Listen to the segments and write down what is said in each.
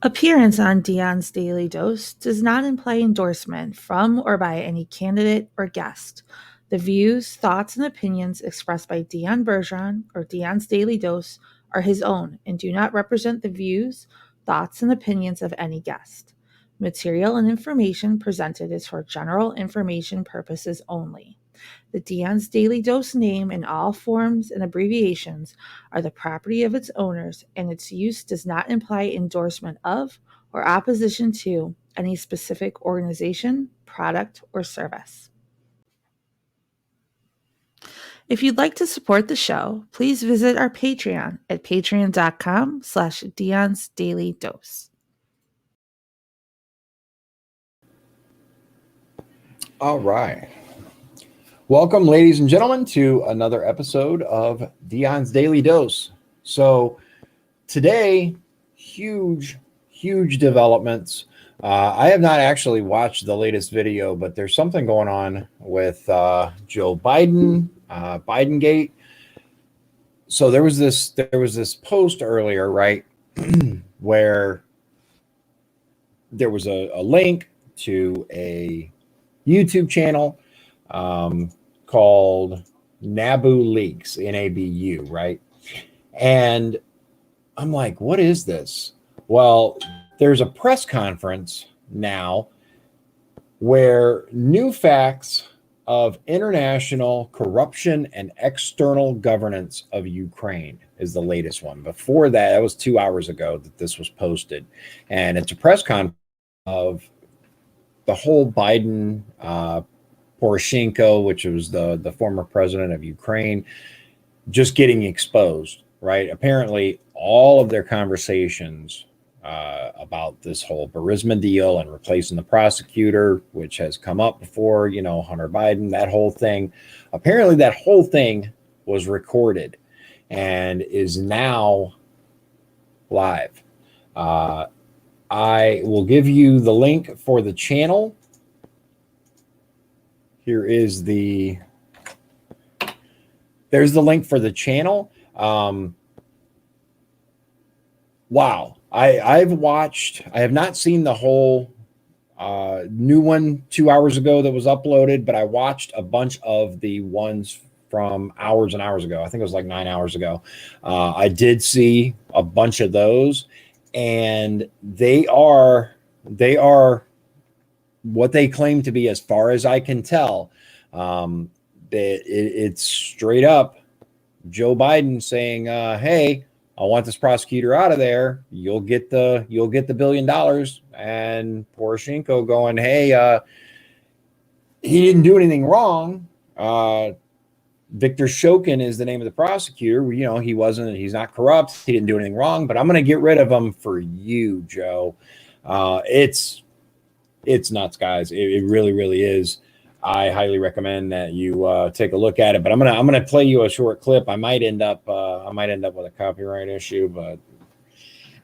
Appearance on Dion's Daily Dose does not imply endorsement from or by any candidate or guest. The views, thoughts, and opinions expressed by Dion Bergeron or Dion's Daily Dose are his own and do not represent the views, thoughts, and opinions of any guest. Material and information presented is for general information purposes only. The Dion's Daily Dose name in all forms and abbreviations are the property of its owners, and its use does not imply endorsement of or opposition to any specific organization, product, or service. If you'd like to support the show, please visit our Patreon at patreon.com/Dion's Daily Dose. All right. Welcome, ladies and gentlemen, to another episode of Dion's Daily Dose. So today, huge developments. I have not actually watched the latest video, but there's something going on with Joe Biden, BidenGate. So there was this post earlier, right, where there was a link to a YouTube channel called Nabu Leaks, Nabu, right? And I'm like, what is this? Well, there's a press conference now where new facts of international corruption and external governance of Ukraine is the latest one. Before that was 2 hours ago that this was posted. And it's a press conference of the whole Biden, Poroshenko, which was the former president of Ukraine, just getting exposed, right? Apparently, all of their conversations about this whole Burisma deal and replacing the prosecutor, which has come up before, Hunter Biden, that whole thing. Apparently, that whole thing was recorded and is now live. I will give you the link for the channel. There's the link for the channel. Wow. I have not seen the whole new one 2 hours ago that was uploaded, but I watched a bunch of the ones from hours and hours ago. I think it was like 9 hours ago. I did see a bunch of those, and they are what they claim to be, as far as I can tell. It's straight up Joe Biden saying, hey, I want this prosecutor out of there. You'll get the $1 billion. And Poroshenko going, hey, he didn't do anything wrong. Victor Shokin is the name of the prosecutor. He's not corrupt. He didn't do anything wrong, but I'm going to get rid of him for you, Joe. It's nuts, guys. It really is. I highly recommend that you take a look at it. But I'm gonna play you a short clip. I might end up with a copyright issue, but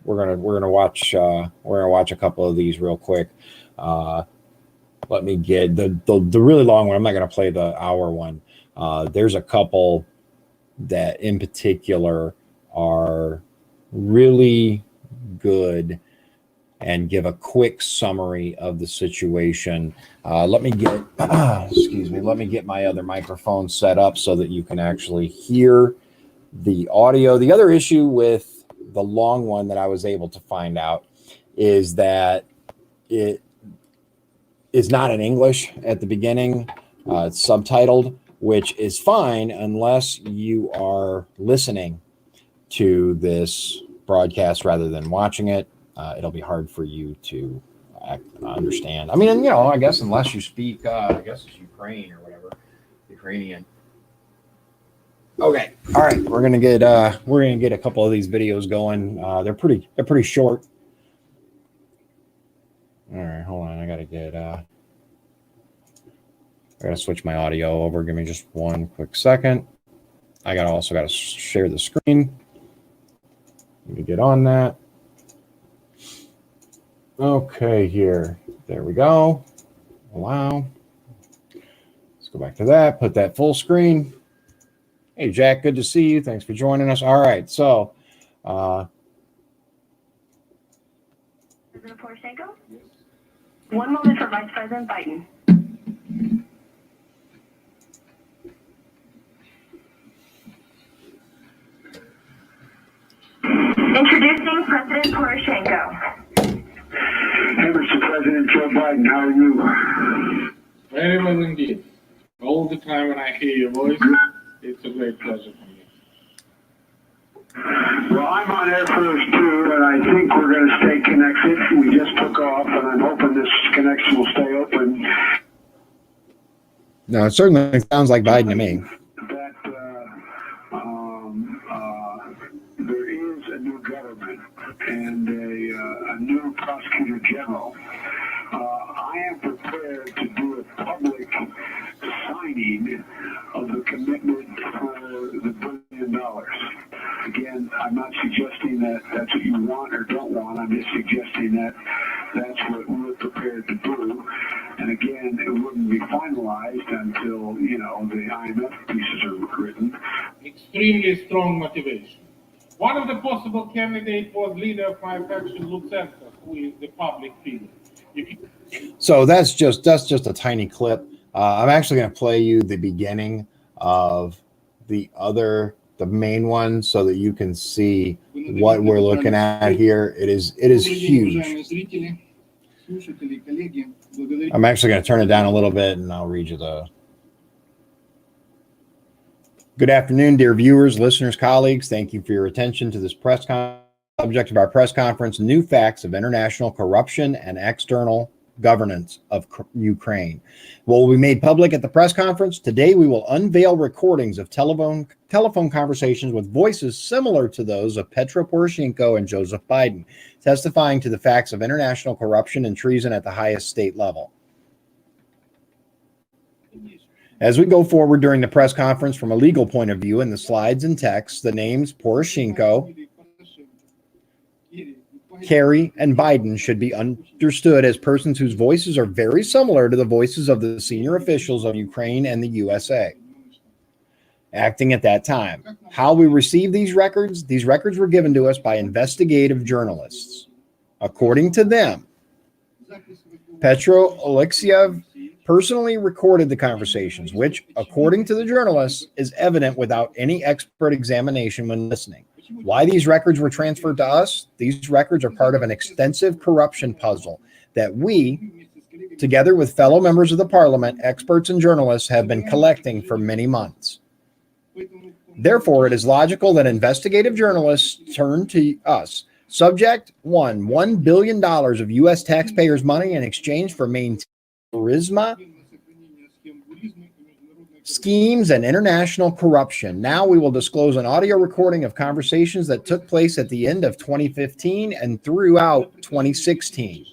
we're gonna watch a couple of these real quick. Let me get the really long one. I'm not gonna play the hour one. There's a couple that in particular are really good and give a quick summary of the situation. Let me get my other microphone set up so that you can actually hear the audio. The other issue with the long one that I was able to find out is that it is not in English at the beginning. It's subtitled, which is fine unless you are listening to this broadcast rather than watching it. It'll be hard for you to understand. I mean, I guess unless you speak, I guess it's Ukraine or whatever, Ukrainian. Okay, all right. We're gonna get a couple of these videos going. They're pretty short. All right, hold on. I gotta switch my audio over. Give me just one quick second. I also gotta share the screen. Let me get on that. Okay, here. There we go. Allow. Let's go back to that. Put that full screen. Hey, Jack, good to see you. Thanks for joining us. All right, so President Poroshenko? Yes. One moment for Vice President Biden. Introducing President Poroshenko. Hey, Mr. President Joe Biden, how are you? Very well indeed. All the time when I hear your voice, it's a great pleasure for me. Well, I'm on Air Force 2, and I think we're going to stay connected. We just took off, and I'm hoping this connection will stay open. No, it certainly sounds like Biden to me. That there is a new government and a new prosecutor general. I am prepared to do a public signing of the commitment for the $1 billion. Again, I'm not suggesting that that's what you want or don't want. I'm just suggesting that that's what we're prepared to do. And again, it wouldn't be finalized until, the IMF pieces are written. Extremely strong motivation. One of the possible candidates was leader of my faction, Lutsenko, who is the public figure. So that's just a tiny clip. I'm actually going to play you the beginning of the main one so that you can see what we're looking at here. It is huge. I'm actually going to turn it down a little bit and I'll read you the. Good afternoon, dear viewers, listeners, colleagues. Thank you for your attention to this press conference. Subject of our press conference: new facts of international corruption and external governance of Ukraine. What will be made public at the press conference today? We will unveil recordings of telephone conversations with voices similar to those of Petro Poroshenko and Joseph Biden, testifying to the facts of international corruption and treason at the highest state level. As we go forward during the press conference from a legal point of view, in the slides and text, the names Poroshenko, Kerry, and Biden should be understood as persons whose voices are very similar to the voices of the senior officials of Ukraine and the USA acting at that time. How we received these records were given to us by investigative journalists. According to them, Petro Alexiev personally recorded the conversations, which, according to the journalists, is evident without any expert examination when listening. Why these records were transferred to us? These records are part of an extensive corruption puzzle that we, together with fellow members of the parliament, experts, and journalists, have been collecting for many months. Therefore, it is logical that investigative journalists turn to us. Subject 1, $1 billion of U.S. taxpayers' money in exchange for maintaining charisma, schemes, and international corruption. Now we will disclose an audio recording of conversations that took place at the end of 2015 and throughout 2016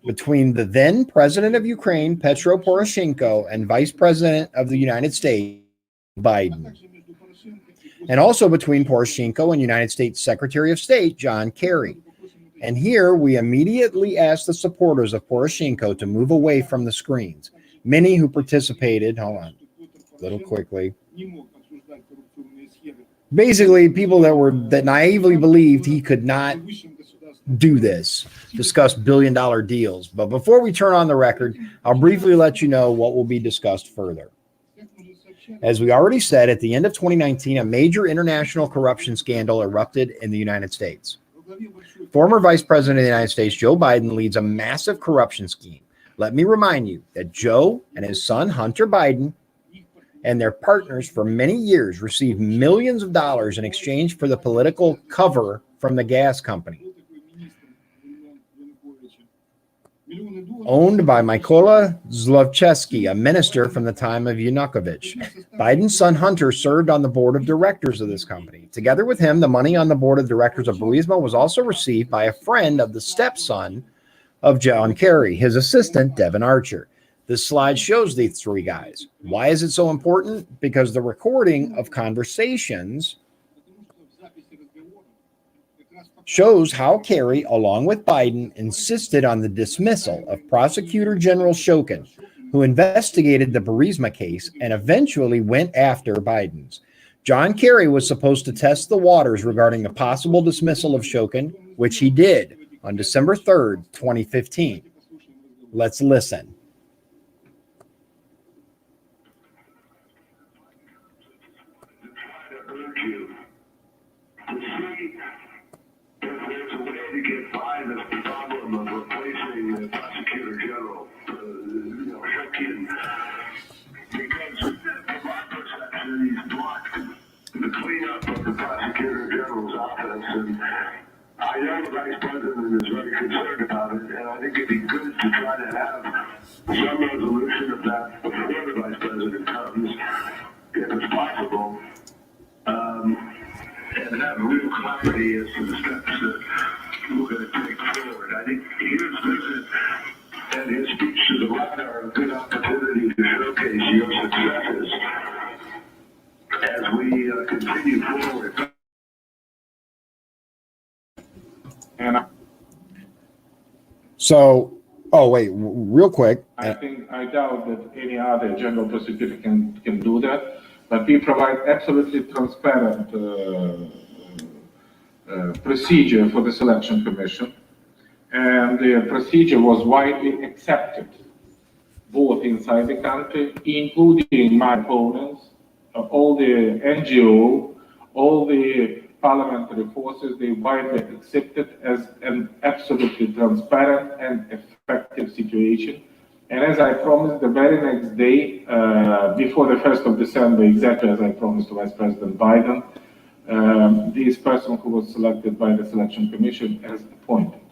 between the then president of Ukraine, Petro Poroshenko, and vice president of the United States, Biden, and also between Poroshenko and United States Secretary of State, John Kerry. And here we immediately asked the supporters of Poroshenko to move away from the screens. Many who participated, hold on, a little quickly. Basically, people that naively believed he could not do this, discuss billion-dollar deals. But before we turn on the record, I'll briefly let you know what will be discussed further. As we already said, at the end of 2019, a major international corruption scandal erupted in the United States. Former Vice President of the United States, Joe Biden, leads a massive corruption scheme. Let me remind you that Joe and his son, Hunter Biden, and their partners for many years received millions of dollars in exchange for the political cover from the gas company, owned by Mykola Zlochevsky, a minister from the time of Yanukovych. Biden's son Hunter served on the board of directors of this company. Together with him, the money on the board of directors of Burisma was also received by a friend of the stepson of John Kerry, his assistant, Devin Archer. This slide shows these three guys. Why is it so important? Because the recording of conversations shows how Kerry, along with Biden, insisted on the dismissal of Prosecutor General Shokin, who investigated the Burisma case and eventually went after Biden's. John Kerry was supposed to test the waters regarding the possible dismissal of Shokin, which he did. on December 3rd, 2015. Let's listen. I urge you to see if there's a way to get by this problem of replacing the prosecutor general, Shulkin, because from our perception, he's blocked the cleanup of the prosecutor general's office, and I know the vice president is very concerned about it, and I think it'd be good to try to have some resolution of that before the vice president comes, if it's possible, and have real clarity as to the steps that we're going to take forward. I think his visit and his speech to the left are a good opportunity to showcase your successes as we continue forward. And So, oh wait, real quick. I doubt that any other general prosecutor can do that, but we provide absolutely transparent procedure for the selection commission, and the procedure was widely accepted, both inside the country, including my opponents, all the NGO, all the parliamentary forces. They widely accepted as an absolutely transparent and effective situation. And as I promised, the very next day, before the 1st of December, exactly as I promised to Vice President Biden, this person who was selected by the Selection Commission as appointed.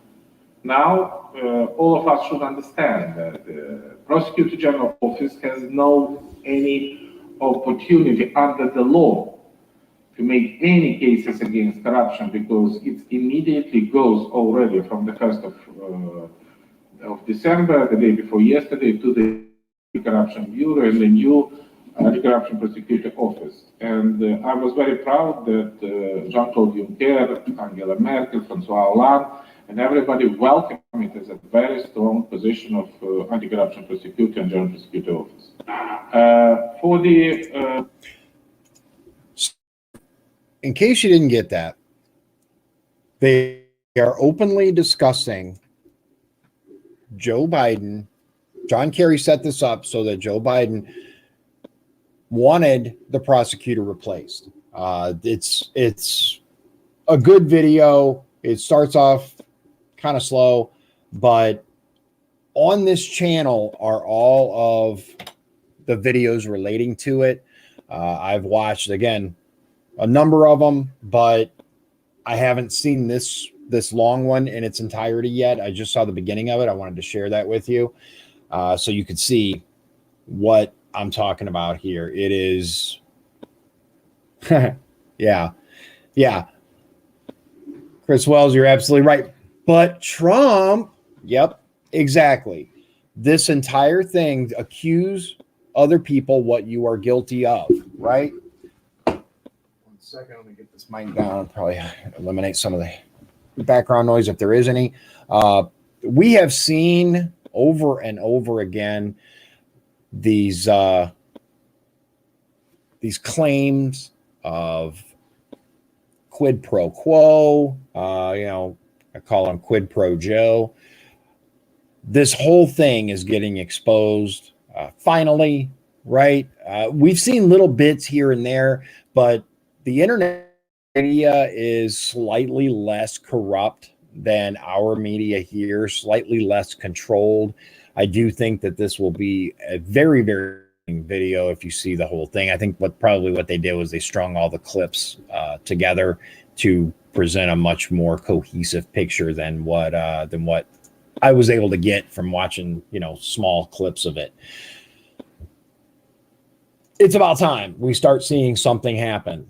Now, all of us should understand that the Prosecutor General Office has no any opportunity under the law to make any cases against corruption, because it immediately goes already from the 1st of December, the day before yesterday, to the Corruption Bureau and the new Anti-Corruption Prosecutor Office. And I was very proud that Jean-Claude Juncker, Angela Merkel, François Hollande, and everybody welcomed it as a very strong position of Anti-Corruption Prosecutor and General Prosecutor Office. For the... In case you didn't get that, they are openly discussing Joe Biden. John Kerry set this up so that Joe Biden wanted the prosecutor replaced. It's a good video. It starts off kind of slow, but on this channel are all of the videos relating to it. I've watched, again, a number of them, but I haven't seen this long one in its entirety yet. I just saw the beginning of it. I wanted to share that with you so you could see what I'm talking about here. It is, yeah. Chris Wells, you're absolutely right. But Trump, yep, exactly. This entire thing, accuse other people what you are guilty of, right? Second, let me get this mic down. Probably eliminate some of the background noise if there is any. We have seen over and over again these claims of quid pro quo. I call him quid pro Joe. This whole thing is getting exposed finally, right? We've seen little bits here and there, but the internet media is slightly less corrupt than our media here, slightly less controlled. I do think that this will be a very, very video if you see the whole thing. I think what they did was they strung all the clips together to present a much more cohesive picture than what I was able to get from watching, small clips of it. It's about time we start seeing something happen.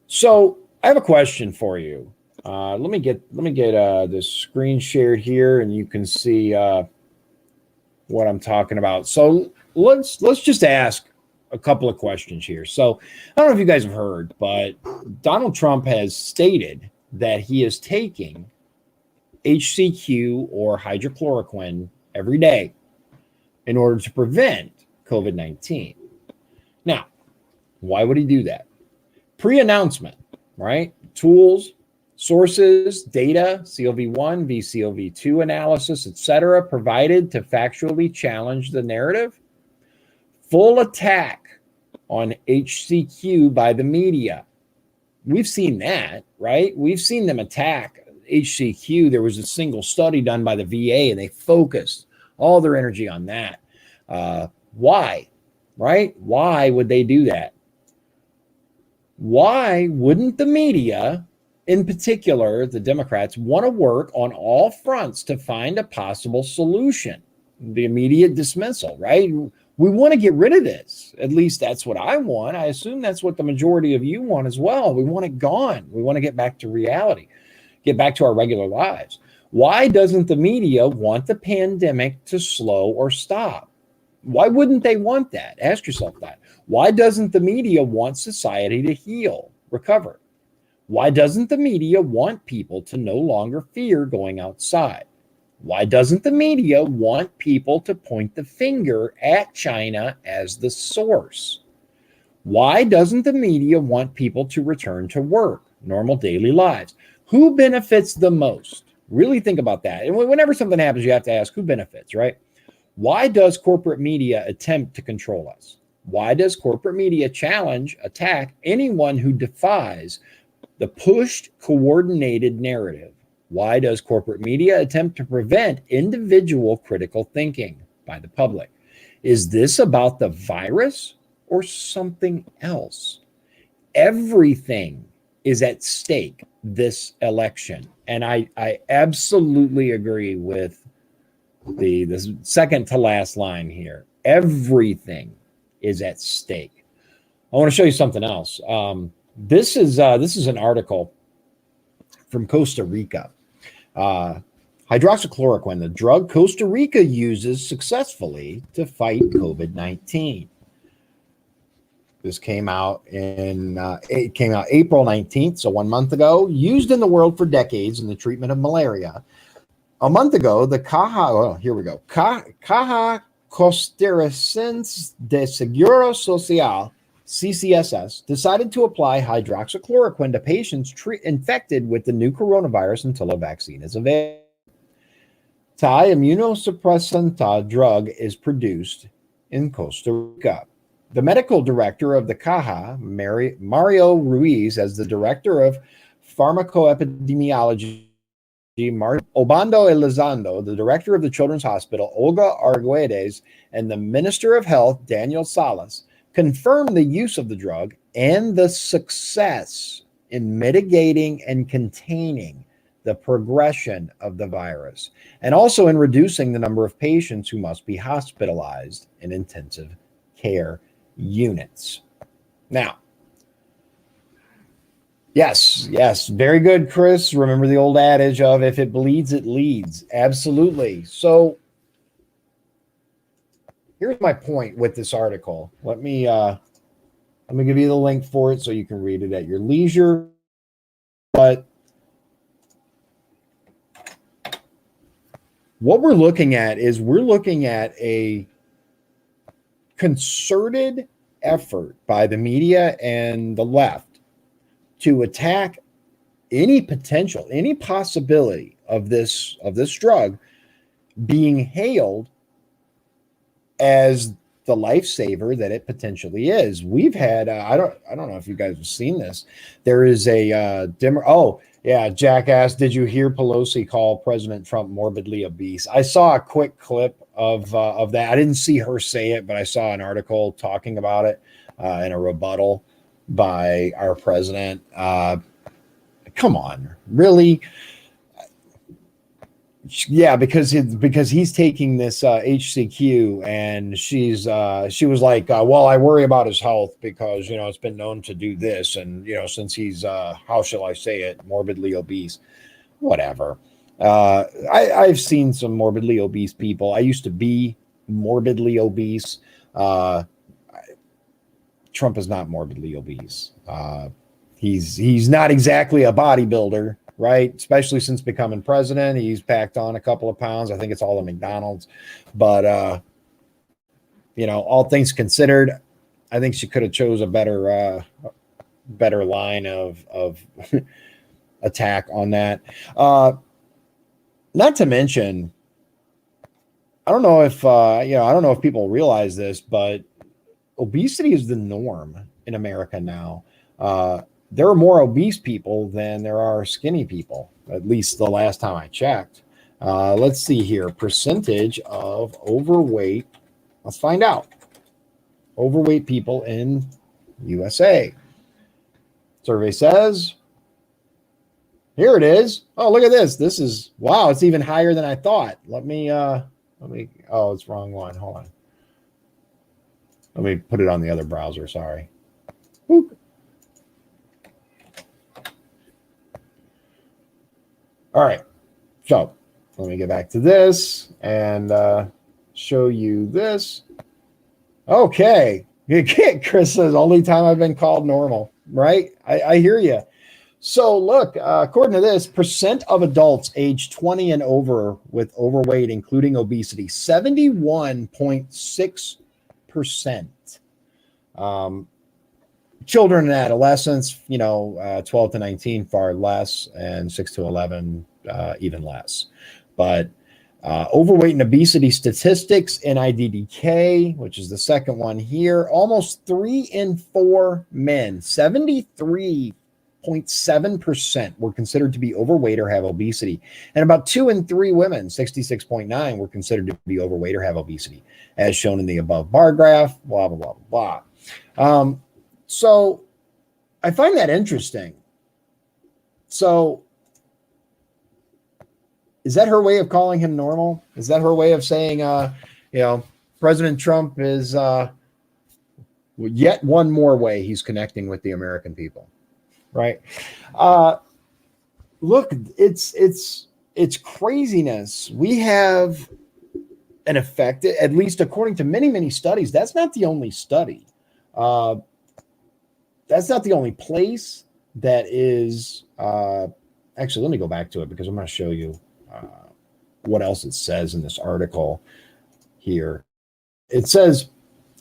So I have a question for you. Let me get this screen shared here, and you can see what I'm talking about. So let's just ask a couple of questions here. So I don't know if you guys have heard, but Donald Trump has stated that he is taking HCQ or hydrochloroquine every day in order to prevent COVID-19. Now, why would he do that? Pre-announcement, right? Tools, Sources, data, COV1, VCOV2 analysis, etc., provided to factually challenge the narrative. Full attack on HCQ by the media. We've seen that, right? We've seen them attack HCQ. There was a single study done by the VA, and they focused all their energy on that. Why, right? Why would they do that? Why wouldn't the media, in particular, the Democrats, want to work on all fronts to find a possible solution? The immediate dismissal, right? We want to get rid of this. At least that's what I want. I assume that's what the majority of you want as well. We want it gone. We want to get back to reality, get back to our regular lives. Why doesn't the media want the pandemic to slow or stop? Why wouldn't they want that? Ask yourself that. Why doesn't the media want society to heal, recover? Why doesn't the media want people to no longer fear going outside? Why doesn't the media want people to point the finger at China as the source? Why doesn't the media want people to return to work, normal daily lives? Who benefits the most? Really think about that. And whenever something happens, you have to ask who benefits, right? Why does corporate media attempt to control us? Why does corporate media challenge, attack anyone who defies the pushed, coordinated narrative? Why does corporate media attempt to prevent individual critical thinking by the public? Is this about the virus or something else? Everything is at stake this election. And I absolutely agree with the second to last line here. Everything is at stake. I want to show you something else. This is an article from Costa Rica. Hydroxychloroquine, the drug Costa Rica uses successfully to fight COVID-19. This came out April 19th, so 1 month ago. Used in the world for decades in the treatment of malaria. A month ago, the Caja Costarricense de Seguro Social, CCSS, decided to apply hydroxychloroquine to patients infected with the new coronavirus until a vaccine is available. Thai immunosuppressant drug is produced in Costa Rica. The medical director of the Caja, Mario Ruiz, as the director of pharmacoepidemiology, Obando Elizondo, the director of the Children's Hospital, Olga Arguedes, and the Minister of Health, Daniel Salas, confirmed the use of the drug and the success in mitigating and containing the progression of the virus, and also in reducing the number of patients who must be hospitalized in intensive care units. Now, yes, very good, Chris. Remember the old adage of if it bleeds, it leads. Absolutely. So here's my point with this article. Let me give you the link for it so you can read it at your leisure. But what we're looking at is a concerted effort by the media and the left to attack any possibility of this drug being hailed as the lifesaver that it potentially is. We've had I don't know if you guys have seen this. There is a Jackass, did you hear Pelosi call President Trump morbidly obese? I saw a quick clip of that. I didn't see her say it, but I saw an article talking about it in a rebuttal by our president. Come on, really? Yeah, because he's taking this HCQ, and she was like, well, I worry about his health because it's been known to do this, and since he's how shall I say it, morbidly obese, whatever. I've seen some morbidly obese people. I used to be morbidly obese. Trump is not morbidly obese. He's not exactly a bodybuilder, right? Especially since becoming president, he's packed on a couple of pounds. I think it's all the McDonald's, but all things considered, I think she could have chose a better line of attack on that. Not to mention, I don't know if I don't know if people realize this, but obesity is the norm in America now. There are more obese people than there are skinny people, at least the last time I checked. Let's see here. Percentage of overweight. Let's find out. Overweight people in USA. Survey says, here it is. Oh, look at this. This is, wow, it's even higher than I thought. Let me, oh, it's wrong one. Hold on. Let me put it on the other browser. Sorry. Whoop. All right. So let me get back to this and show you this. Okay. Chris says, only time I've been called normal, right? I hear you. So look, according to this, percent of adults age 20 and over with overweight, including obesity, 71.6%. Children and adolescents, 12 to 19, far less, and 6 to 11, even less. But overweight and obesity statistics, NIDDK, which is the second one here, almost 3 in 4 men, 73.7% were considered to be overweight or have obesity. And about 2 in 3 women, 66.9%, were considered to be overweight or have obesity, as shown in the above bar graph, blah, blah, blah, blah, blah. So I find that interesting. So is that her way of calling him normal? Is that her way of saying, President Trump is yet one more way he's connecting with the American people, right? Look, it's craziness. We have an effect, at least according to many, many studies. That's not the only study. That's not the only place that is. Actually, let me go back to it because I'm going to show you what else it says in this article here. It says,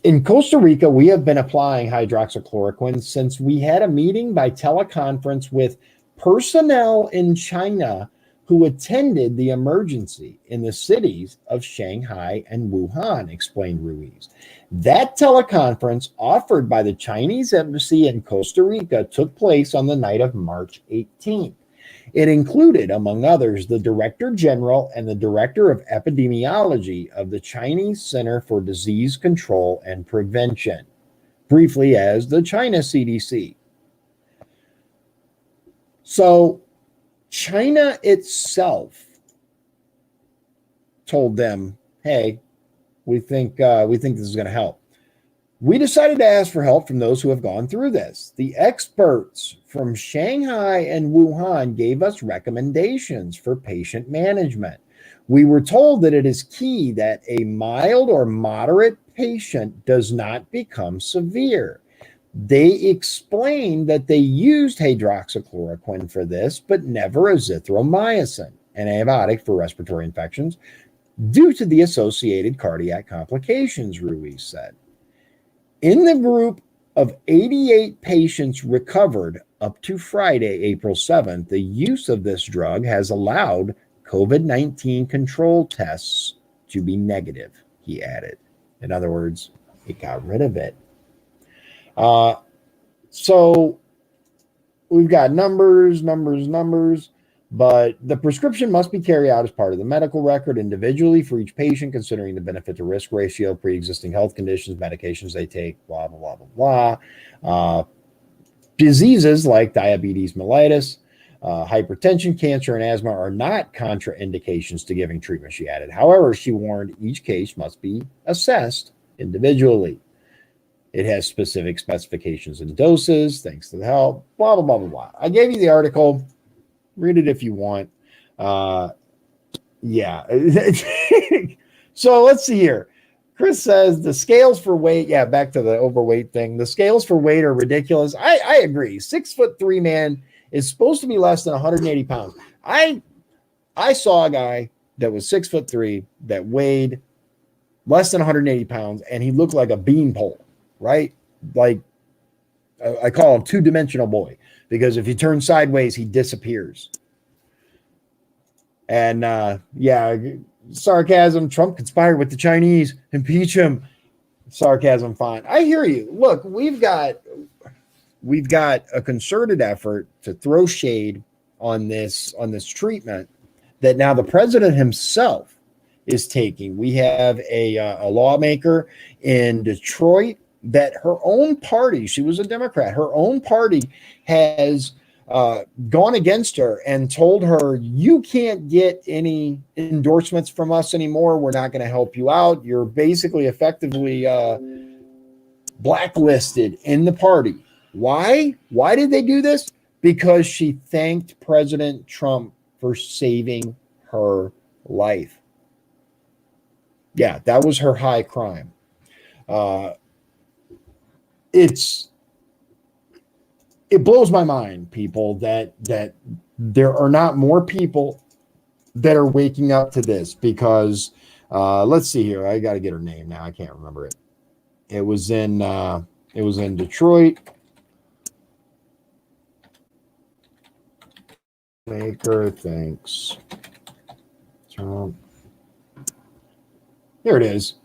in Costa Rica, we have been applying hydroxychloroquine since we had a meeting by teleconference with personnel in China who attended the emergency in the cities of Shanghai and Wuhan, explained Ruiz. That teleconference offered by the Chinese embassy in Costa Rica took place on the night of March 18th. It included, among others, the Director General and the Director of Epidemiology of the Chinese Center for Disease Control and Prevention, briefly as the China CDC. So China itself told them, hey, we think this is going to help. We decided to ask for help from those who have gone through this. The experts from Shanghai and Wuhan gave us recommendations for patient management. We were told that it is key that a mild or moderate patient does not become severe. They explained that they used hydroxychloroquine for this, but never azithromycin, an antibiotic for respiratory infections, due to the associated cardiac complications, Ruiz said. In the group of 88 patients recovered up to Friday, April 7th, the use of this drug has allowed COVID-19 control tests to be negative, he added. In other words, it got rid of it. So we've got numbers, but the prescription must be carried out as part of the medical record individually for each patient, considering the benefit to risk ratio, pre-existing health conditions, medications they take, blah, blah, blah, blah. Diseases like diabetes mellitus, hypertension, cancer, and asthma are not contraindications to giving treatment, she added. However, she warned each case must be assessed individually. It has specific specifications and doses, thanks to the help, blah, blah, blah, blah, blah. I gave you the article. Read it if you want. Yeah. So let's see here. Chris says the scales for weight. Yeah, back to the overweight thing. The scales for weight are ridiculous. I agree. 6'3" man is supposed to be less than 180 pounds. I saw a guy that was 6'3" that weighed less than 180 pounds, and he looked like a beanpole, right? Like I call him two-dimensional boy, because if you turn sideways, he disappears. And yeah, sarcasm. Trump conspired with the Chinese. Impeach him. Sarcasm. Fine. I hear you. Look, we've got a concerted effort to throw shade on this treatment that now the president himself is taking. We have a lawmaker in Detroit that her own party, she was a Democrat, her own party has gone against her and told her, you can't get any endorsements from us anymore. We're not going to help you out. You're basically effectively blacklisted in the party. Why? Why did they do this? Because she thanked President Trump for saving her life. Yeah, that was her high crime. It blows my mind, people, that there are not more people that are waking up to this, because let's see here. I got to get her name now. I can't remember it. It was in Detroit. Maker thanks Trump. Here it is.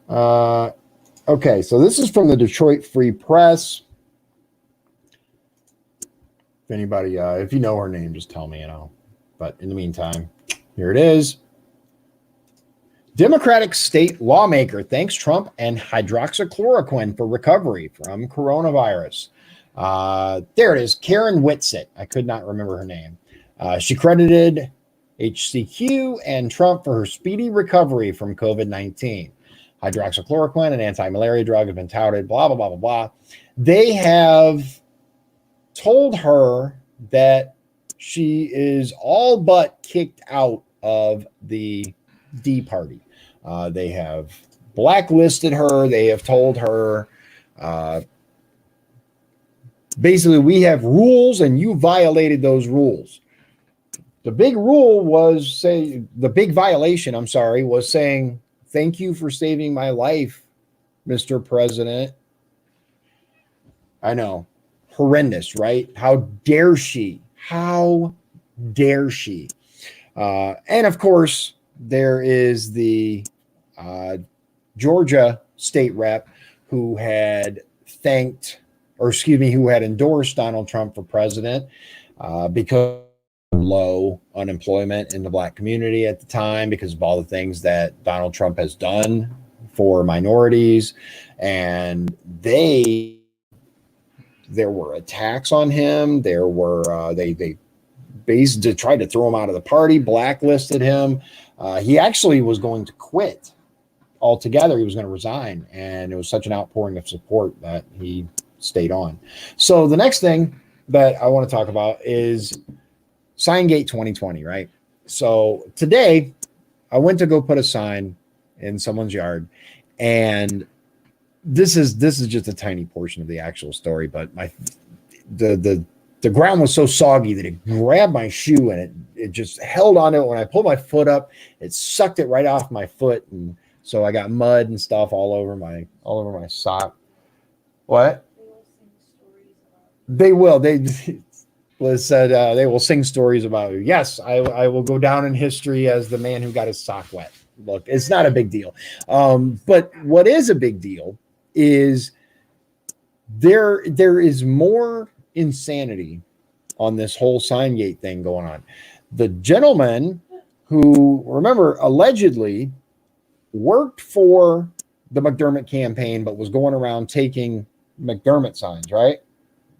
Okay, so this is from the Detroit Free Press. If anybody, if you know her name, just tell me, But in the meantime, here it is. Democratic state lawmaker thanks Trump and hydroxychloroquine for recovery from coronavirus. There it is. Karen Whitsitt. I could not remember her name. She credited HCQ and Trump for her speedy recovery from COVID-19. Hydroxychloroquine, an anti-malaria drug, has been touted, blah, blah, blah, blah, blah. They have told her that she is all but kicked out of the D party. They have blacklisted her. They have told her, basically, we have rules and you violated those rules. The big rule was the big violation, was saying, thank you for saving my life, Mr. President. I know. Horrendous, right? How dare she? How dare she? And of course, there is the Georgia state rep who had who had endorsed Donald Trump for president because of low unemployment in the Black community at the time, because of all the things that Donald Trump has done for minorities. And there were attacks on him. There were they basically tried to throw him out of the party, blacklisted him. He actually was going to quit altogether. He was going to resign, and it was such an outpouring of support that he stayed on. So the next thing that I want to talk about is SignGate2020, right? So today I went to go put a sign in someone's yard, and this is just a tiny portion of the actual story, but the ground was so soggy that it grabbed my shoe and it just held on to it. When I pulled my foot up, it sucked it right off my foot, and so I got mud and stuff all over my sock. What? They will. Liz said they will sing stories about you. Yes, I will go down in history as the man who got his sock wet. Look, it's not a big deal. But what is a big deal is there is more insanity on this whole SignGate thing going on. The gentleman who, remember, allegedly worked for the McDermott campaign, but was going around taking McDermott signs, right,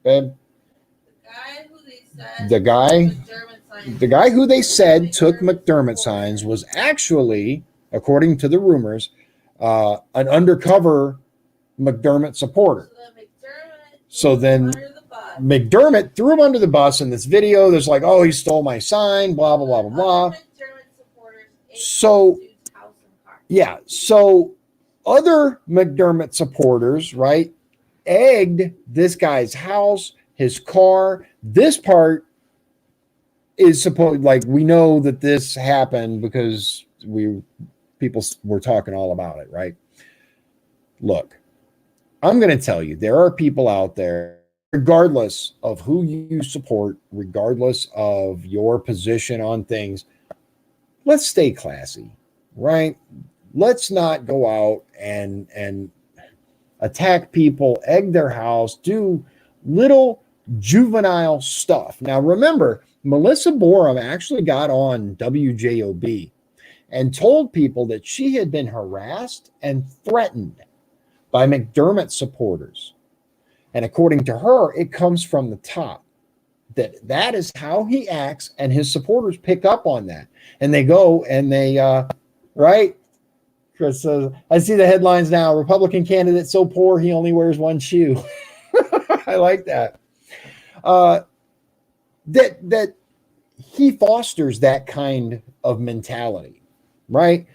babe? The guy who they said took McDermott signs was actually, according to the rumors, an undercover McDermott supporter. So then McDermott threw him under the bus in this video. There's like, oh, he stole my sign, blah, blah, blah, blah, blah. So, yeah. So other McDermott supporters, right, egged this guy's house, his car. This part is supposed, like, we know that this happened because people were talking all about it, right? Look, I'm going to tell you, there are people out there regardless of who you support, regardless of your position on things, let's stay classy, right? Let's not go out and attack people, egg their house, do little juvenile stuff. Now, remember, Melissa Borum actually got on WJOB and told people that she had been harassed and threatened by McDermott supporters. And according to her, it comes from the top. That is how he acts, and his supporters pick up on that. And they go and they, right? Because I see the headlines now, Republican candidate so poor he only wears one shoe. I like that. That he fosters that kind of mentality, right?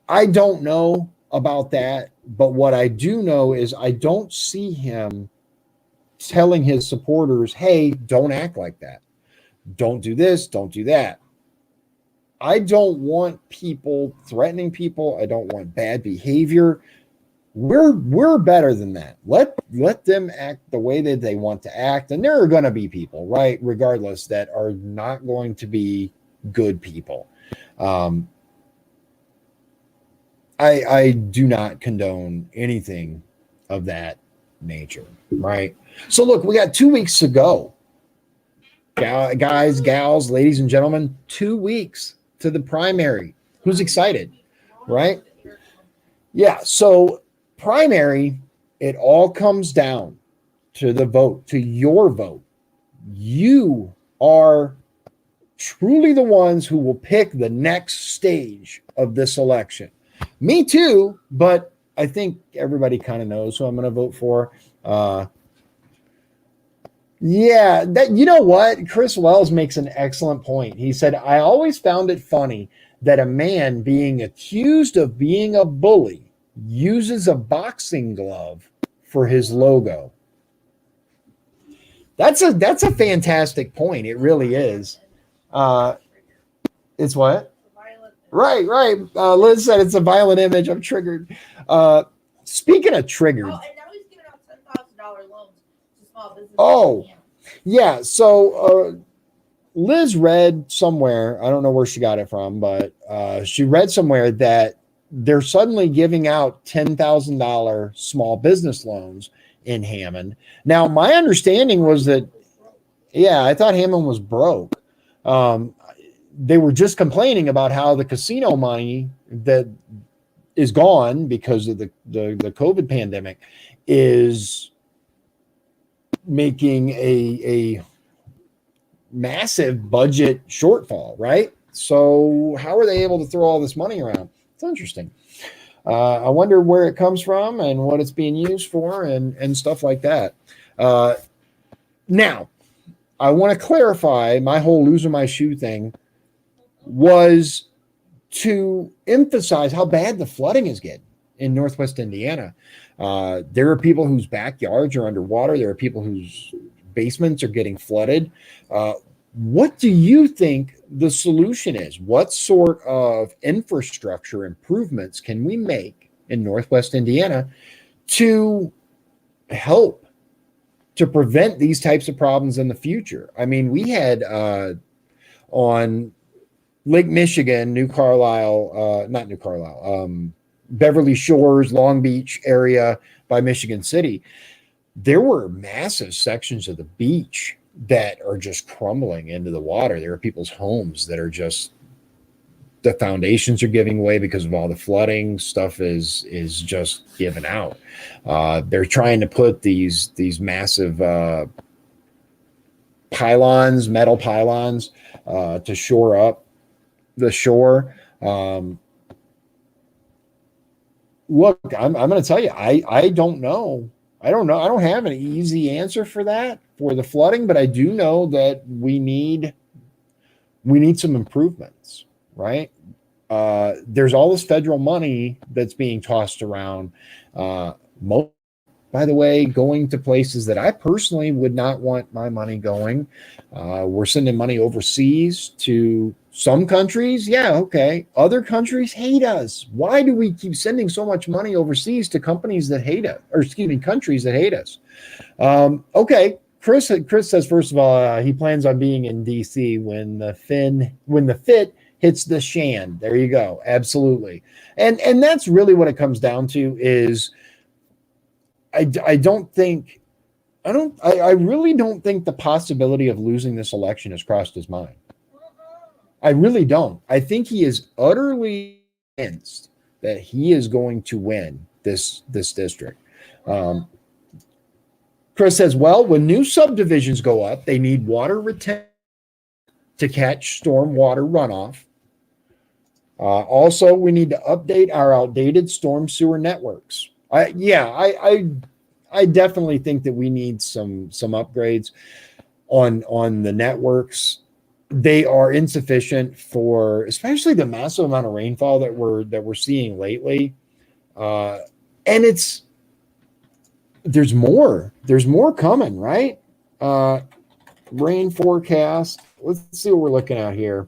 I don't know about that, but what I do know is I don't see him telling his supporters, hey, don't act like that. Don't do this, don't do that. I don't want people threatening people. I don't want bad behavior. We're better than that. Let them act the way that they want to act. And there are going to be people, right, regardless, that are not going to be good people. I do not condone anything of that nature, right? So look, we got 2 weeks to go. Guys, gals, ladies and gentlemen, 2 weeks to the primary. Who's excited, right? Yeah, so primary, it all comes down to the vote, to your vote. You are truly the ones who will pick the next stage of this election. Me too, but I think everybody kind of knows who I'm going to vote for. Yeah, that, you know what? Chris Wells makes an excellent point. He said, I always found it funny that a man being accused of being a bully uses a boxing glove for his logo. That's a fantastic point. It really is. It's what? Right. Liz said it's a violent image. I'm triggered. Speaking of triggered. Oh, and now he's giving out $10,000 loans to small businesses. Oh, yeah. So Liz read somewhere, I don't know where she got it from, but she read somewhere that they're suddenly giving out $10,000 small business loans in Hammond. Now, my understanding was that, yeah, I thought Hammond was broke. They were just complaining about how the casino money that is gone because of the COVID pandemic is making a massive budget shortfall, right? So how are they able to throw all this money around? It's interesting. I wonder where it comes from and what it's being used for and stuff like that. Now, I want to clarify my whole losing my shoe thing was to emphasize how bad the flooding is getting in Northwest Indiana. There are people whose backyards are underwater. There are people whose basements are getting flooded. What do you think the solution is? What sort of infrastructure improvements can we make in Northwest Indiana to help to prevent these types of problems in the future? I mean, we had on Lake Michigan, Beverly Shores, Long Beach area by Michigan City, there were massive sections of the beach that are just crumbling into the water. There are people's homes that are just, the foundations are giving way because of all the flooding. Stuff is just given out. They're trying to put these massive pylons, metal pylons, to shore up the shore. Look, I'm going to tell you, I don't know. I don't have an easy answer for that, for the flooding, but I do know that we need some improvements, right? There's all this federal money that's being tossed around. By the way, going to places that I personally would not want my money going. We're sending money overseas to some countries. Yeah, okay. Other countries hate us. Why do we keep sending so much money overseas to companies that hate us, or excuse me, countries that hate us? Okay, Chris says, first of all, he plans on being in DC when the fit hits the shan. There you go. Absolutely. And that's really what it comes down to is I really don't think the possibility of losing this election has crossed his mind. I really don't. I think he is utterly convinced that he is going to win this district. Chris says, well, when new subdivisions go up, they need water retention to catch storm water runoff. Also, we need to update our outdated storm sewer networks. I definitely think that we need some upgrades on the networks. They are insufficient for especially the massive amount of rainfall that we're seeing lately. And there's more coming, right? Rain forecast. Let's see what we're looking at here.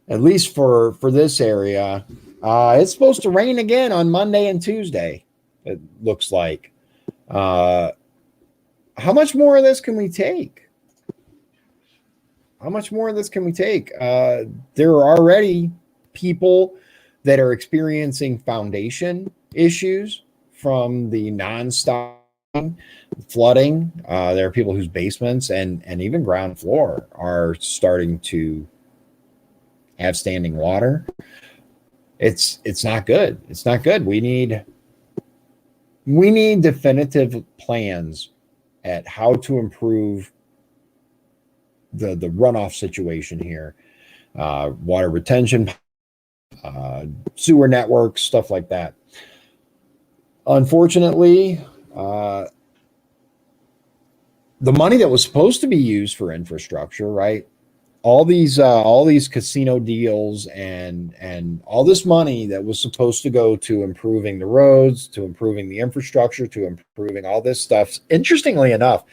At least for this area, it's supposed to rain again on Monday and Tuesday. It looks like. How much more of this can we take? How much more of this can we take? There are already people that are experiencing foundation issues from the nonstop flooding. There are people whose basements and even ground floor are starting to have standing water. It's not good. It's not good. We need definitive plans at how to improve the runoff situation here. Water retention, sewer networks, stuff like that. Unfortunately, the money that was supposed to be used for infrastructure, right? All these casino deals and all this money that was supposed to go to improving the roads, to improving the infrastructure, to improving all this stuff, interestingly enough,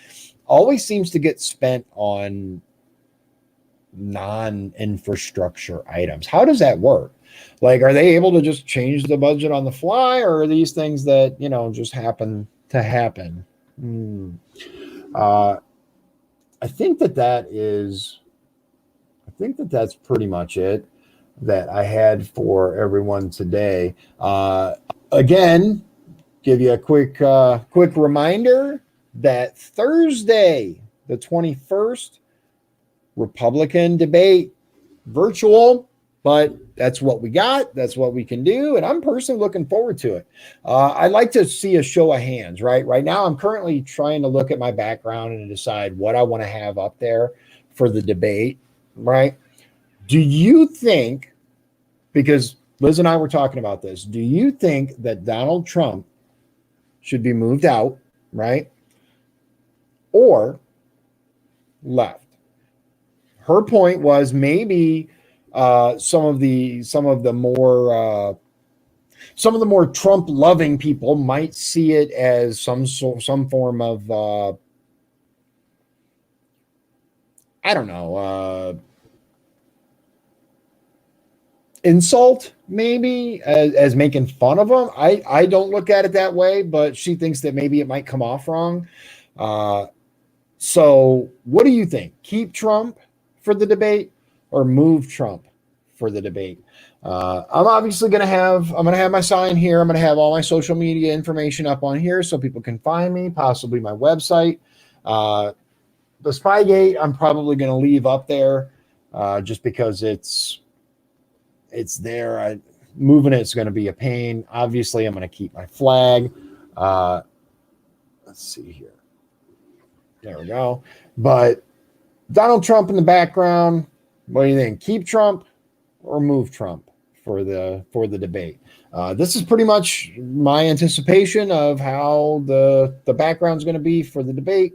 always seems to get spent on non-infrastructure items. How does that work? Like, are they able to just change the budget on the fly, or are these things that, just happen to happen? I think that's pretty much it that I had for everyone today. Again, give you a quick reminder that Thursday, the 21st, Republican debate, virtual, but that's what we got. That's what we can do. And I'm personally looking forward to it. I'd like to see a show of hands, right? Right now, I'm currently trying to look at my background and decide what I want to have up there for the debate, right? Do you think, because Liz and I were talking about this, do you think that Donald Trump should be moved out, right? Or left? Her point was maybe some of the more Trump loving people might see it as some form of insult, maybe as making fun of him. I don't look at it that way, but she thinks that maybe it might come off wrong. So what do you think? Keep Trump for the debate or move Trump for the debate? I'm obviously going to have my sign here. I'm going to have all my social media information up on here so people can find me, possibly my website. The SpyGate, I'm probably going to leave up there just because it's there. Moving it's going to be a pain. Obviously, I'm going to keep my flag. Let's see here. There we go. But Donald Trump in the background. What do you think? Keep Trump or move Trump for the debate? This is pretty much my anticipation of how the background is going to be for the debate.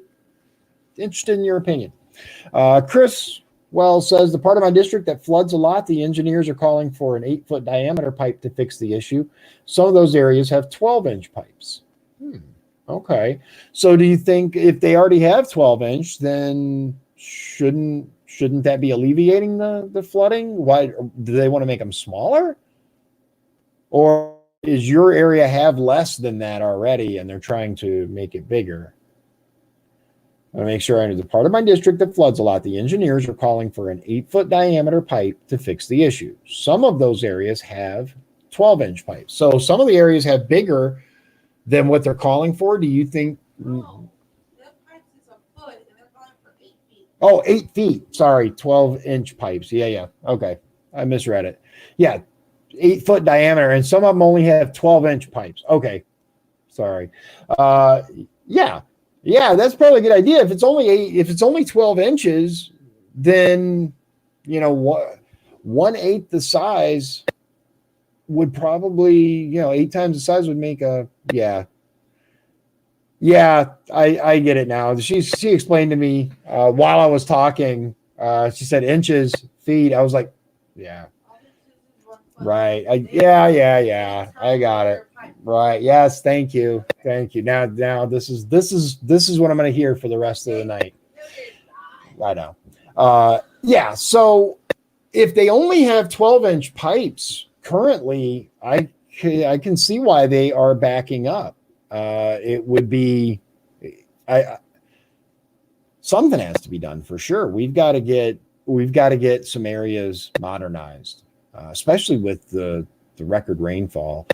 Interested in your opinion. Chris says the part of my district that floods a lot, the engineers are calling for an 8-foot diameter pipe to fix the issue. Some of those areas have 12-inch pipes. Okay. So do you think if they already have 12-inch, then shouldn't that be alleviating the flooding? Why do they want to make them smaller? Or is your area have less than that already and they're trying to make it bigger? I want to make sure I know the part of my district that floods a lot. The engineers are calling for an 8-foot diameter pipe to fix the issue. Some of those areas have 12-inch pipes. So some of the areas have bigger than what they're calling for. Do you think? No, that pipe is a foot and they're calling for 8 feet. Oh, 8 feet. Sorry, 12-inch pipes. Yeah. Okay. I misread it. Yeah, 8-foot diameter. And some of them only have 12-inch pipes. Okay. Sorry. Yeah, that's probably a good idea. If it's only 12 inches, then what 1/8 the size would probably 8 times the size would make a I get it now. She explained to me while I was talking. She said inches, feet. I was like, yeah. All this is 1 foot. Right. Yeah. I got it. Right. Yes. Thank you. Now this is what I'm going to hear for the rest of the night. I know. Yeah. So if they only have 12-inch pipes currently, I can see why they are backing up. It would be, something has to be done for sure. We've got to get some areas modernized, especially with the record rainfall.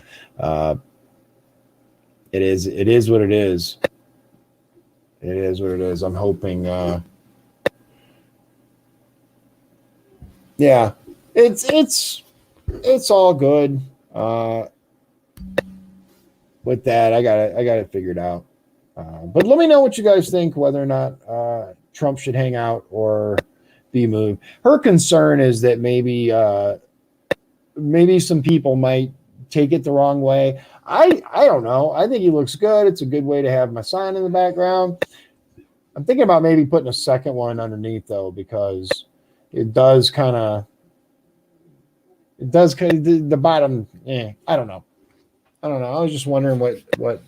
It is what it is. It is what it is. I'm hoping. Yeah, it's all good. With that, I got it figured out. But let me know what you guys think, whether or not Trump should hang out or be moved. Her concern is that maybe some people might take it the wrong way. I don't know. I think he looks good. It's a good way to have my sign in the background. I'm thinking about maybe putting a second one underneath though, because it does kind of the bottom. I don't know. I was just wondering what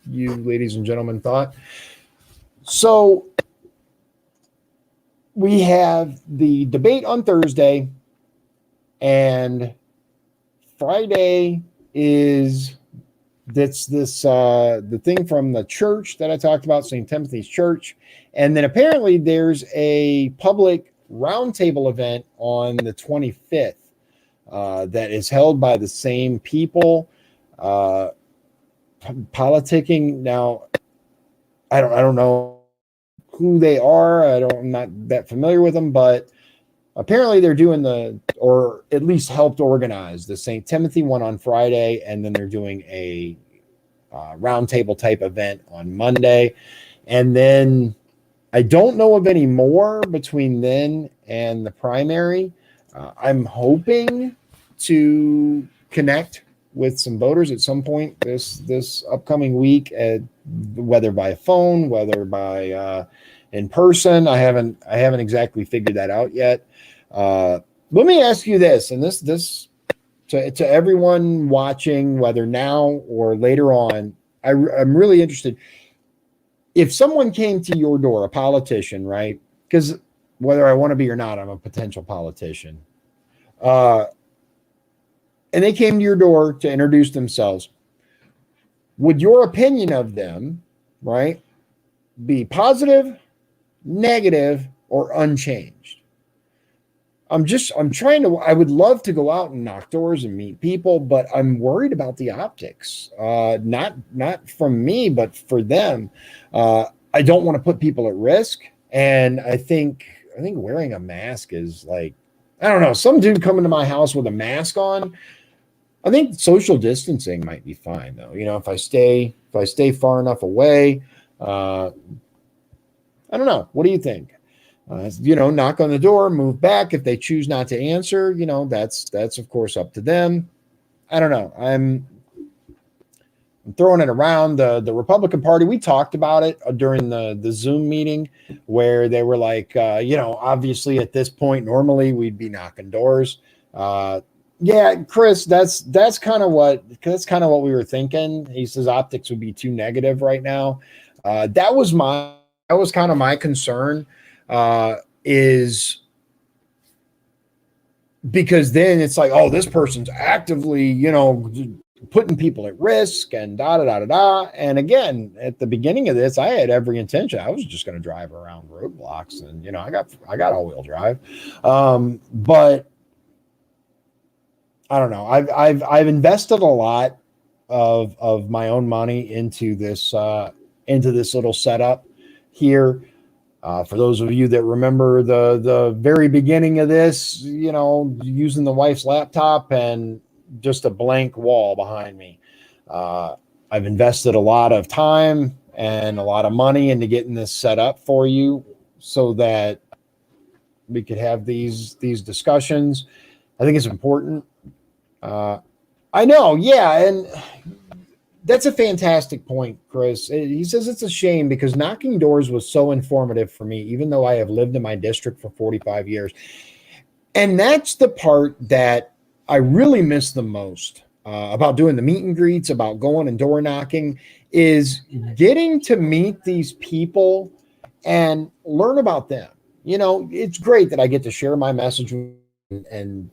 you ladies and gentlemen thought. So we have the debate on Thursday, and Friday is the thing from the church that I talked about, St. Timothy's Church. And then apparently there's a public roundtable event on the 25th that is held by the same people. Politicking. Now, I don't know who they are. I'm not that familiar with them, but apparently they're doing or at least helped organize the St. Timothy one on Friday, and then they're doing a roundtable type event on Monday. And then I don't know of any more between then and the primary. I'm hoping to connect with some voters at some point this upcoming week, whether by phone, whether by in person. I haven't exactly figured that out yet. Let me ask you this, and this to everyone watching, whether now or later on, I'm really interested. If someone came to your door, a politician, right? Because whether I want to be or not, I'm a potential politician. And they came to your door to introduce themselves. Would your opinion of them, right, be positive, negative, or unchanged? I would love to go out and knock doors and meet people, but I'm worried about the optics. Not from me, but for them. I don't want to put people at risk. And I think wearing a mask is like, I don't know, some dude coming to my house with a mask on. I think social distancing might be fine though. If I stay far enough away, I don't know. What do you think? Knock on the door, move back. If they choose not to answer, that's of course up to them. I don't know. I'm throwing it around. The Republican Party, we talked about it during the Zoom meeting where they were like, obviously at this point, normally we'd be knocking doors. Yeah, Chris, that's kind of what we were thinking. He says optics would be too negative right now. That was kind of my concern, is because then it's like, oh, this person's actively, putting people at risk and da da da da da. And again, at the beginning of this, I had every intention. I was just going to drive around roadblocks, and I got all-wheel drive. But I don't know. I've invested a lot of my own money into this little setup here. For those of you that remember the very beginning of this, using the wife's laptop and just a blank wall behind me. I've invested a lot of time and a lot of money into getting this set up for you so that we could have these discussions. I think it's important. I know, yeah, and that's a fantastic point, Chris. He says it's a shame because knocking doors was so informative for me, even though I have lived in my district for 45 years. And that's the part that I really miss the most about doing the meet and greets, about going and door knocking, is getting to meet these people and learn about them. It's great that I get to share my message and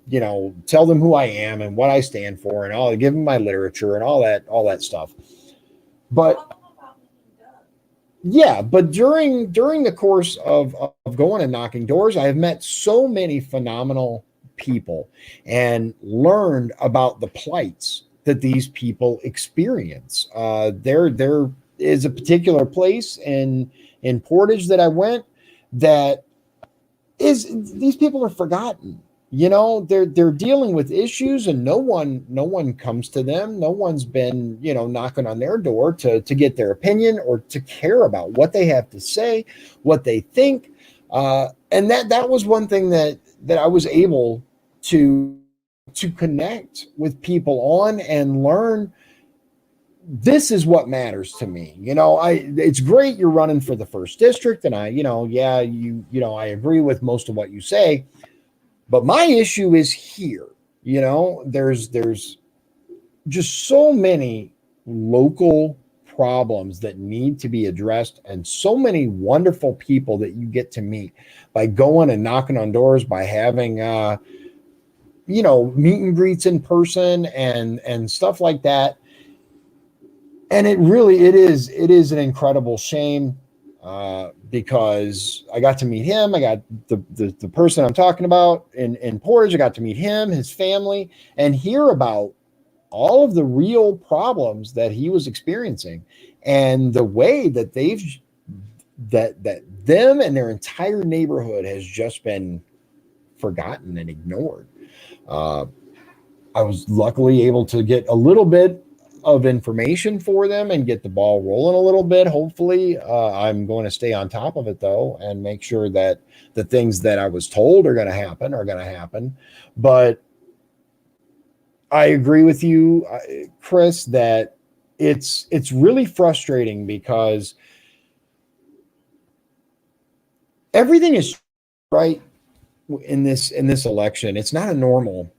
tell them who I am and what I stand for, and all, give them my literature and all that stuff. But yeah, but during the course of going and knocking doors, I have met so many phenomenal people and learned about the plights that these people experience. There is a particular place in Portage that I went that is, these people are forgotten. They're dealing with issues, and no one comes to them. No one's been, knocking on their door to get their opinion or to care about what they have to say, what they think. And that was one thing that I was able to connect with people on and learn. This is what matters to me. It's great you're running for the first district, and I agree with most of what you say. But my issue is here. There's just so many local problems that need to be addressed, and so many wonderful people that you get to meet by going and knocking on doors, by having meet and greets in person and stuff like that. And it is an incredible shame. Because I got to meet him. I got the person I'm talking about in Portage. I got to meet him, his family, and hear about all of the real problems that he was experiencing, and the way that that them and their entire neighborhood has just been forgotten and ignored. I was luckily able to get a little bit of information for them and get the ball rolling a little bit. Hopefully, I'm going to stay on top of it though, and make sure that the things that I was told are going to happen. But I agree with you, Chris, that it's really frustrating because everything is right in this election. It's not a normal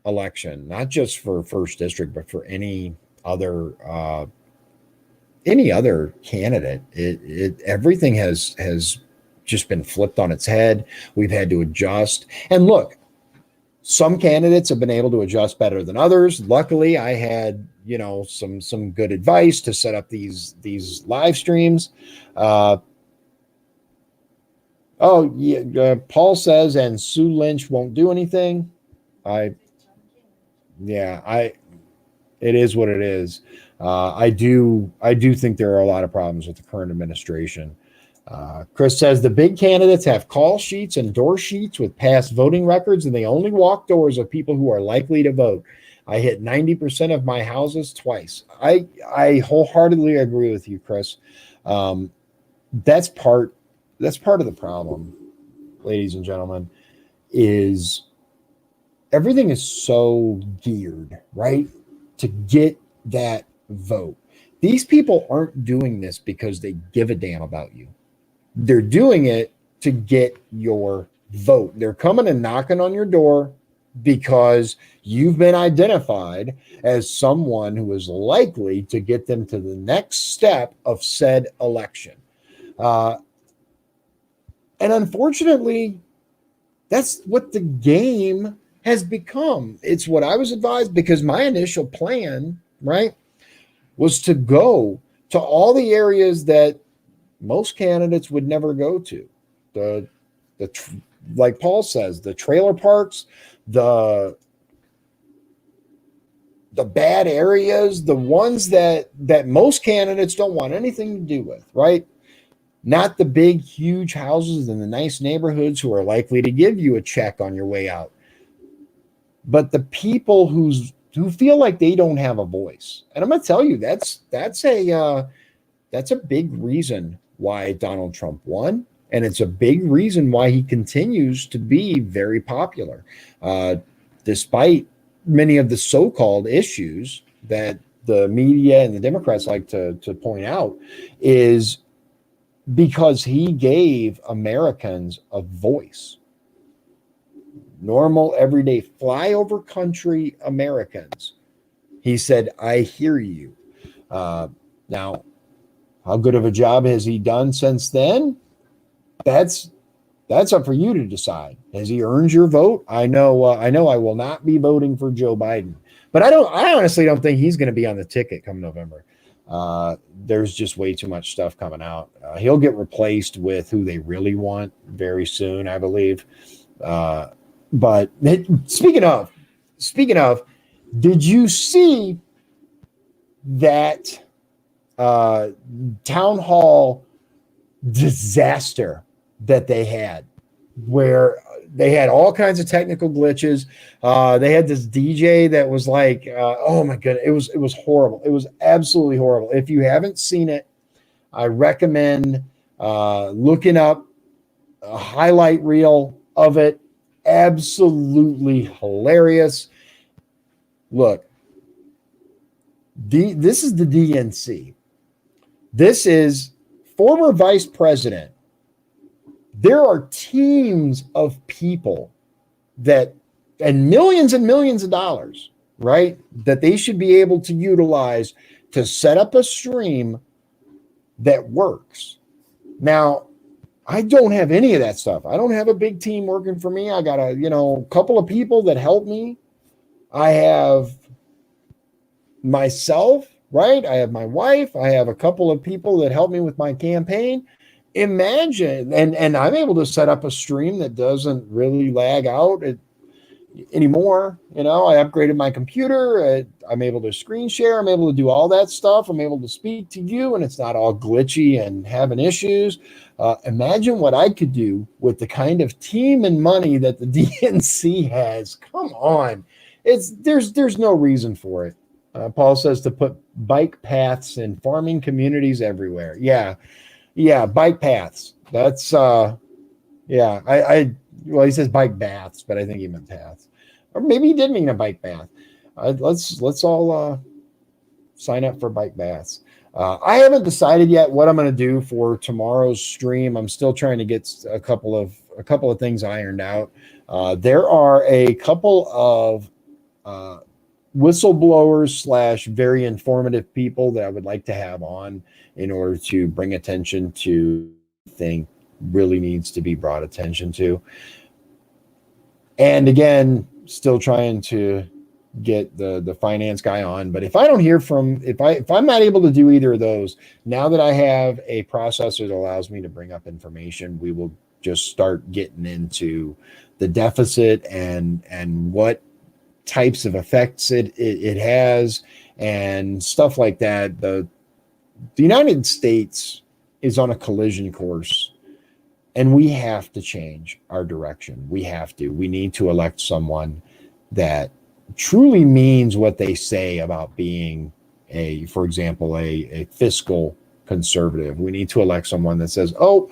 election, not just for first district, but for any other candidate. Everything has just been flipped on its head. We've had to adjust. And look, some candidates have been able to adjust better than others. Luckily, I had some good advice to set up these live streams. Paul says, and Sue Lynch won't do anything. It is what it is. I do think there are a lot of problems with the current administration. Chris says the big candidates have call sheets and door sheets with past voting records, and they only walk doors of people who are likely to vote. I hit 90% of my houses twice. I wholeheartedly agree with you, Chris. That's part of the problem, ladies and gentlemen, is everything is so geared, right, to get that vote. These people aren't doing this because they give a damn about you. They're doing it to get your vote. They're coming and knocking on your door because you've been identified as someone who is likely to get them to the next step of said election. And unfortunately, that's what the game has become. It's what I was advised, because my initial plan right, was to go to all the areas that most candidates would never go to. The like Paul says, the trailer parks, the bad areas, the ones that most candidates don't want anything to do with, right? Not the big, huge houses in the nice neighborhoods who are likely to give you a check on your way out, but the people who feel like they don't have a voice. And I'm going to tell you, that's a big reason why Donald Trump won, and it's a big reason why he continues to be very popular, despite many of the so-called issues that the media and the Democrats like to point out, is because he gave Americans a voice. Normal, everyday, flyover country Americans. He said, I hear you. Now, how good of a job has he done since then? That's up for you to decide. Has he earned your vote? I know I will not be voting for Joe Biden, but I honestly don't think he's going to be on the ticket come November. There's just way too much stuff coming out. He'll get replaced with who they really want very soon, I believe. But speaking of, did you see that town hall disaster that they had, where they had all kinds of technical glitches? They had this DJ that was like, oh my goodness, it was horrible. It was absolutely horrible. If you haven't seen it, I recommend looking up a highlight reel of it. Absolutely hilarious. Look, this is the DNC. This is former vice president. There are teams of people and millions of dollars, right, that they should be able to utilize to set up a stream that works. Now, I don't have any of that stuff. I don't have a big team working for me. I got a couple of people that help me. I have myself, right? I have my wife. I have a couple of people that help me with my campaign. Imagine, and I'm able to set up a stream that doesn't really lag out anymore. I upgraded my computer. I'm able to screen share. I'm able to do all that stuff. I'm able to speak to you, and it's not all glitchy and having issues. Imagine what I could do with the kind of team and money that the DNC has. Come on. There's no reason for it. Paul says to put bike paths in farming communities everywhere. Yeah, bike paths. That's well, he says bike baths, but I think he meant paths. Or maybe he did mean a bike bath. Let's all sign up for bike baths. I haven't decided yet what I'm going to do for tomorrow's stream. I'm still trying to get a couple of things ironed out. There are a couple of whistleblowers / very informative people that I would like to have on in order to bring attention to thing really needs to be brought attention to. And again, still trying to get the finance guy on. But if I don't hear from, if I'm not able to do either of those, now that I have a processor that allows me to bring up information, we will just start getting into the deficit and what types of effects it has and stuff like that. The United States is on a collision course, and we have to change our direction. We need to elect someone that truly means what they say about being for example, a fiscal conservative. We need to elect someone that says, oh,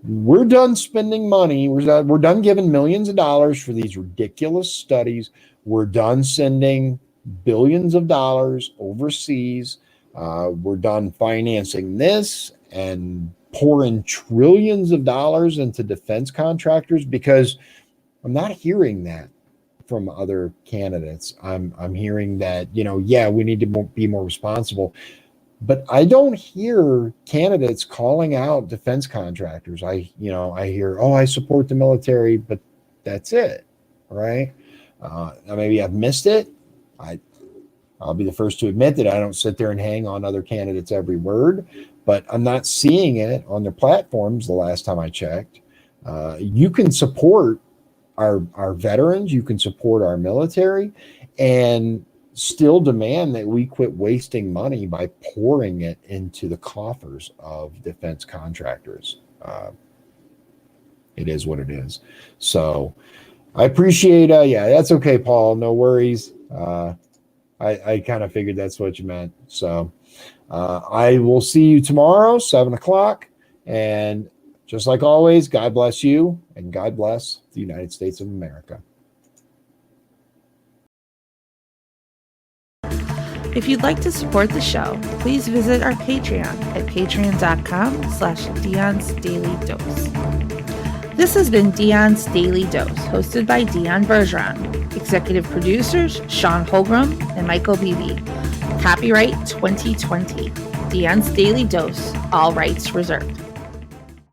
we're done spending money. We're done giving millions of dollars for these ridiculous studies. We're done sending billions of dollars overseas. We're done financing this and pouring trillions of dollars into defense contractors, because I'm not hearing that from other candidates. I'm hearing that, we need to be more responsible. But I don't hear candidates calling out defense contractors. I hear, oh, I support the military, but that's it, right? Maybe I've missed it. I I'll be the first to admit that I don't sit there and hang on other candidates' every word, but I'm not seeing it on their platforms the last time I checked. You can support our veterans, you can support our military, and still demand that we quit wasting money by pouring it into the coffers of defense contractors. It is what it is. So I appreciate, yeah, that's okay, Paul. No worries. I kind of figured that's what you meant. So I will see you tomorrow, 7 o'clock. And just like always, God bless you and God bless the United States of America. If you'd like to support the show, please visit our Patreon at patreon.com/Dion's Daily Dose. This has been Dion's Daily Dose, hosted by Dion Bergeron. Executive producers, Sean Holgram and Michael Beebe. Copyright 2020. Dion's Daily Dose, all rights reserved.